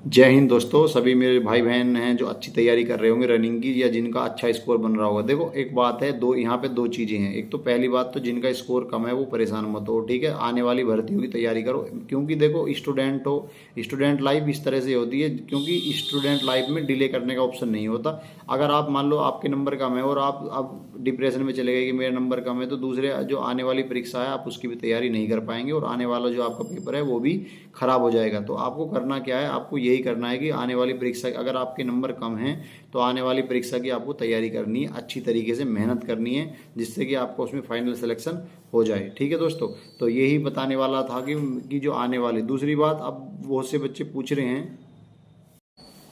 जय हिंद दोस्तों। सभी मेरे भाई बहन हैं जो अच्छी तैयारी कर रहे होंगे रनिंग की, या जिनका अच्छा स्कोर बन रहा होगा। देखो, एक बात है, दो यहाँ पे दो चीज़ें हैं। एक तो पहली बात तो जिनका स्कोर कम है वो परेशान मत हो, ठीक है। आने वाली भर्तियों की तैयारी करो, क्योंकि देखो स्टूडेंट हो, स्टूडेंट लाइफ इस तरह से होती है, क्योंकि स्टूडेंट लाइफ में डिले करने का ऑप्शन नहीं होता। अगर आप मान लो आपके नंबर कम है और आप अब डिप्रेशन में चले गए कि मेरा नंबर कम है, तो दूसरे जो आने वाली परीक्षा है आप उसकी भी तैयारी नहीं कर पाएंगे, और आने वाला जो आपका पेपर है वो भी खराब हो जाएगा। तो आपको करना क्या है, आपको यही करना है कि आने वाली परीक्षा, अगर आपके नंबर कम हैं तो आने वाली परीक्षा की आपको तैयारी करनी है, अच्छी तरीके से मेहनत करनी है, जिससे कि आपको उसमें फाइनल सिलेक्शन हो जाए, ठीक है दोस्तों। तो यही बताने वाला था कि जो आने वाली दूसरी बात, अब बहुत से बच्चे पूछ रहे हैं।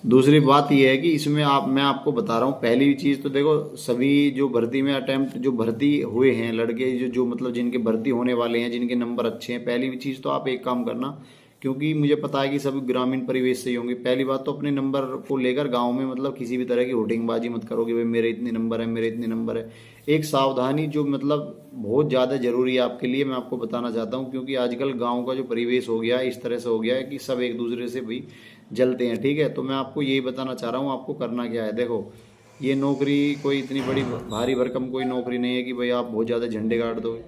दूसरी बात यह है कि इसमें मैं आपको बता रहा हूँ। पहली चीज़ तो देखो, सभी जो भर्ती में अटेम्प्ट जो भर्ती हुए हैं लड़के, जो मतलब जिनके भर्ती होने वाले हैं, जिनके नंबर अच्छे हैं, पहली चीज़ तो आप एक काम करना, क्योंकि मुझे पता है कि सभी ग्रामीण परिवेश से ही होंगे। पहली बात तो अपने नंबर को लेकर गांव में मतलब किसी भी तरह की होर्डिंगबाजी मत करो कि भाई मेरे इतने नंबर है, मेरे इतने नंबर है। एक सावधानी जो मतलब बहुत ज़्यादा ज़रूरी है आपके लिए, मैं आपको बताना चाहता हूँ, क्योंकि आजकल गाँव का जो परिवेश हो गया है इस तरह से हो गया है कि सब एक दूसरे से भी जलते हैं, ठीक है। तो मैं आपको यही बताना चाह रहा हूँ, आपको करना क्या है। देखो, ये नौकरी कोई इतनी बड़ी भारी भरकम कोई नौकरी नहीं है कि भाई आप बहुत ज़्यादा झंडे गाड़ दो।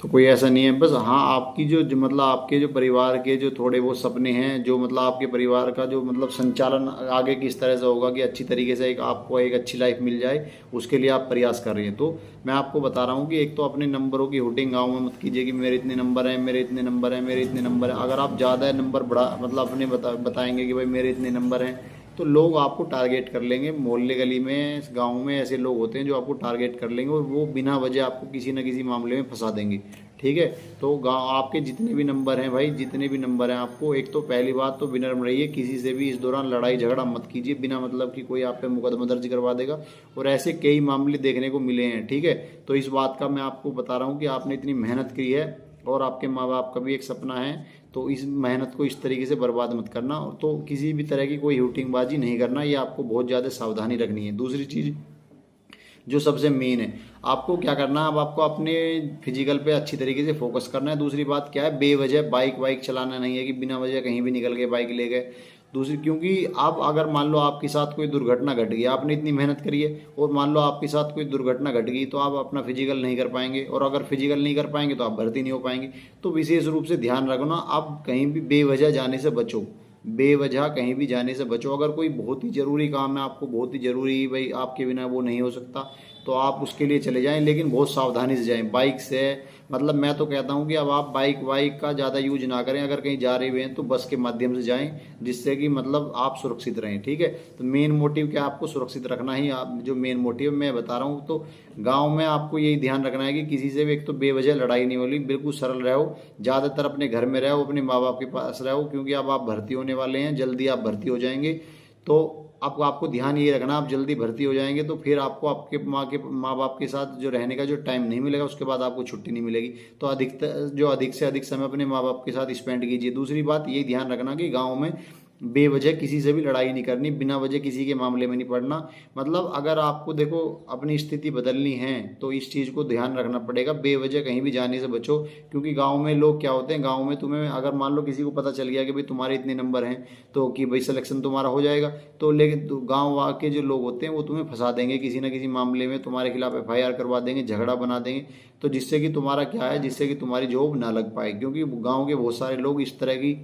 तो कोई ऐसा नहीं है, बस हाँ, आपकी जो मतलब आपके जो परिवार के जो थोड़े वो सपने हैं, जो मतलब आपके परिवार का जो मतलब संचालन आगे किस तरह से होगा कि अच्छी तरीके से एक आपको एक अच्छी लाइफ मिल जाए, उसके लिए आप प्रयास कर रहे हैं। तो मैं आपको बता रहा हूँ कि एक तो अपने नंबरों की हुटिंग गाँव में मत कीजिए कि मेरे इतने नंबर हैं, मेरे इतने नंबर हैं, मेरे इतने नंबर हैं। अगर आप ज़्यादा नंबर बढ़ा मतलब अपने बताएंगे कि भाई मेरे इतने नंबर हैं, तो लोग आपको टारगेट कर लेंगे। मोहल्ले गली में, गांव में ऐसे लोग होते हैं जो आपको टारगेट कर लेंगे, और वो बिना वजह आपको किसी न किसी मामले में फंसा देंगे, ठीक है। तो गाँव आपके जितने भी नंबर हैं भाई, जितने भी नंबर हैं आपको, एक तो पहली बात तो विनम्र रहिए, किसी से भी इस दौरान लड़ाई झगड़ा मत कीजिए बिना मतलब कि कोई आप पे मुकदमा दर्ज करवा देगा, और ऐसे कई मामले देखने को मिले हैं, ठीक है। तो इस बात का मैं आपको बता रहा हूँ कि आपने इतनी मेहनत की है और आपके माँ बाप का भी एक सपना है, तो इस मेहनत को इस तरीके से बर्बाद मत करना। और तो किसी भी तरह की कोई हुटिंगबाजी नहीं करना, ये आपको बहुत ज़्यादा सावधानी रखनी है। दूसरी चीज़ जो सबसे मेन है, आपको क्या करना है, अब आपको अपने फिजिकल पे अच्छी तरीके से फोकस करना है। दूसरी बात क्या है, बेवजह बाइक वाइक चलाना नहीं है कि बिना वजह कहीं भी निकल गए बाइक ले गए। दूसरी, क्योंकि आप अगर मान लो आपके साथ कोई दुर्घटना घट गई, आपने इतनी मेहनत करी है और मान लो आपके साथ कोई दुर्घटना घट गई, तो आप अपना फिजिकल नहीं कर पाएंगे, और अगर फिजिकल नहीं कर पाएंगे तो आप भर्ती नहीं हो पाएंगे। तो विशेष रूप से ध्यान रखना, आप कहीं भी बेवजह जाने से बचो, बेवजह कहीं भी जाने से बचो। अगर कोई बहुत ही ज़रूरी काम है आपको, बहुत ही ज़रूरी भाई, आपके बिना वो नहीं हो सकता, तो आप उसके लिए चले जाएं, लेकिन बहुत सावधानी से जाएं। बाइक से मतलब मैं तो कहता हूं कि अब आप बाइक वाइक का ज़्यादा यूज ना करें, अगर कहीं जा रहे हुए हैं तो बस के माध्यम से जाएं, जिससे कि मतलब आप सुरक्षित रहें, ठीक है। तो मेन मोटिव क्या, आपको सुरक्षित रखना ही आप जो मेन मोटिव मैं बता रहा हूँ। तो गाँव में आपको यही ध्यान रखना है कि किसी से भी एक तो बेवजह लड़ाई नहीं होगी, बिल्कुल सरल रहो, ज़्यादातर अपने घर में रहो, अपने माँ बाप के पास रहो, क्योंकि अब आप भर्ती होने वाले हैं, जल्दी आप भर्ती हो जाएंगे। तो आपको आपको ध्यान ये रखना, आप जल्दी भर्ती हो जाएंगे तो फिर आपको आपके माँ बाप के साथ जो रहने का जो टाइम नहीं मिलेगा, उसके बाद आपको छुट्टी नहीं मिलेगी। तो अधिक से अधिक समय अपने माँ बाप के साथ स्पेंड कीजिए। दूसरी बात ये ध्यान रखना कि गाँव में बेवजह किसी से भी लड़ाई नहीं करनी, बिना वजह किसी के मामले में नहीं पड़ना। मतलब अगर आपको देखो अपनी स्थिति बदलनी है तो इस चीज़ को ध्यान रखना पड़ेगा, बेवजह कहीं भी जाने से बचो। क्योंकि गांव में लोग क्या होते हैं, गांव में तुम्हें अगर मान लो किसी को पता चल गया कि भाई तुम्हारे इतने नंबर हैं, तो कि भाई सिलेक्शन तुम्हारा हो जाएगा, तो लेकिन गाँव के जो लोग होते हैं वो तुम्हें फंसा देंगे किसी ना किसी मामले में, तुम्हारे खिलाफ FIR करवा देंगे, झगड़ा बना देंगे। तो जिससे कि तुम्हारा क्या है, जिससे कि तुम्हारी जॉब ना लग पाए, क्योंकि गाँव के बहुत सारे लोग इस तरह की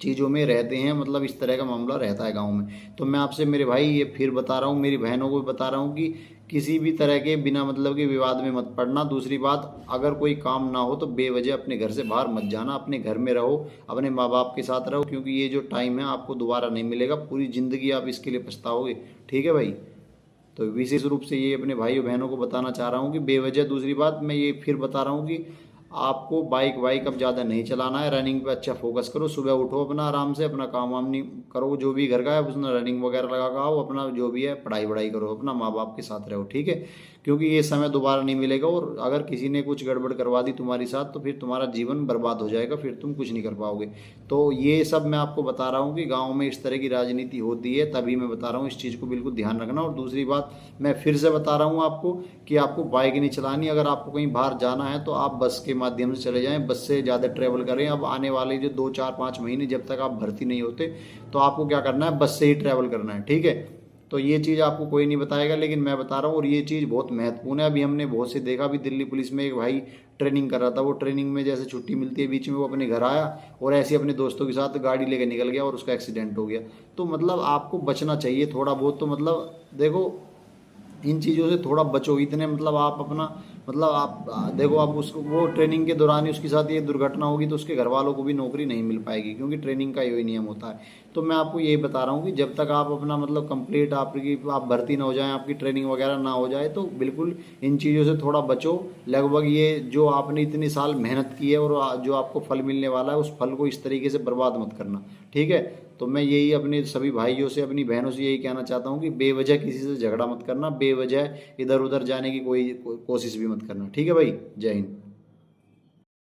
चीज़ों में रहते हैं, मतलब इस तरह का मामला रहता है गांव में। तो मैं आपसे मेरे भाई ये फिर बता रहा हूँ, मेरी बहनों को भी बता रहा हूँ कि किसी भी तरह के बिना मतलब के विवाद में मत पड़ना। दूसरी बात, अगर कोई काम ना हो तो बेवजह अपने घर से बाहर मत जाना, अपने घर में रहो, अपने माँ बाप के साथ रहो, क्योंकि ये जो टाइम है आपको दोबारा नहीं मिलेगा, पूरी ज़िंदगी आप इसके लिए पछताओगे, ठीक है भाई। तो विशेष रूप से ये अपने भाइयों बहनों को बताना चाह रहा हूँ कि बेवजह। दूसरी बात मैं ये फिर बता रहा हूँ कि आपको बाइक वाइक अब ज़्यादा नहीं चलाना है, रनिंग पे अच्छा फोकस करो, सुबह उठो, अपना आराम से अपना काम वाम नहीं करो, जो भी घर का है उसमें रनिंग वगैरह लगा के आओ, अपना जो भी है पढ़ाई वढ़ाई करो, अपना माँ बाप के साथ रहो, ठीक है। क्योंकि ये समय दोबारा नहीं मिलेगा, और अगर किसी ने कुछ गड़बड़ करवा दी तुम्हारे साथ तो फिर तुम्हारा जीवन बर्बाद हो जाएगा, फिर तुम कुछ नहीं कर पाओगे। तो ये सब मैं आपको बता रहा हूँ कि गाँव में इस तरह की राजनीति होती है, तभी मैं बता रहा हूँ, इस चीज़ को बिल्कुल ध्यान रखना। और दूसरी बात मैं फिर से बता रहा हूँ आपको कि आपको बाइक नहीं चलानी। अगर आपको कहीं बाहर जाना है तो आप बस के माध्यम से चले जाएं, बस से ज़्यादा ट्रैवल करें। अब आने वाले जो 2 4 5 महीने जब तक आप भर्ती नहीं होते तो आपको क्या करना है, बस से ही ट्रैवल करना है, ठीक है। तो ये चीज़ आपको कोई नहीं बताएगा, लेकिन मैं बता रहा हूँ, और ये चीज़ बहुत महत्वपूर्ण है। अभी हमने बहुत से देखा, भी दिल्ली पुलिस में एक भाई ट्रेनिंग कर रहा था, वो ट्रेनिंग में जैसे छुट्टी मिलती है बीच में वो अपने घर आया और ऐसे अपने दोस्तों के साथ गाड़ी लेकर निकल गया और उसका एक्सीडेंट हो गया। तो मतलब आपको बचना चाहिए थोड़ा बहुत, तो मतलब देखो इन चीज़ों से थोड़ा बचो। इतने मतलब आप अपना मतलब आप देखो, आप उसको वो ट्रेनिंग के दौरान ही उसके साथ ये दुर्घटना होगी तो उसके घर वालों को भी नौकरी नहीं मिल पाएगी, क्योंकि ट्रेनिंग का यही नियम होता है। तो मैं आपको यही बता रहा हूँ कि जब तक आप अपना मतलब कंप्लीट आपकी आप भर्ती ना हो जाए, आपकी ट्रेनिंग वगैरह ना हो जाए, तो बिल्कुल इन चीज़ों से थोड़ा बचो। लगभग ये जो आपने इतनी साल मेहनत की है और जो आपको फल मिलने वाला है, उस फल को इस तरीके से बर्बाद मत करना, ठीक है। तो मैं यही अपने सभी भाइयों से, अपनी बहनों से यही कहना चाहता हूँ कि बेवजह किसी से झगड़ा मत करना, बेवजह इधर उधर जाने की कोई कोशिश भी मत करना, ठीक है भाई। जय हिंद।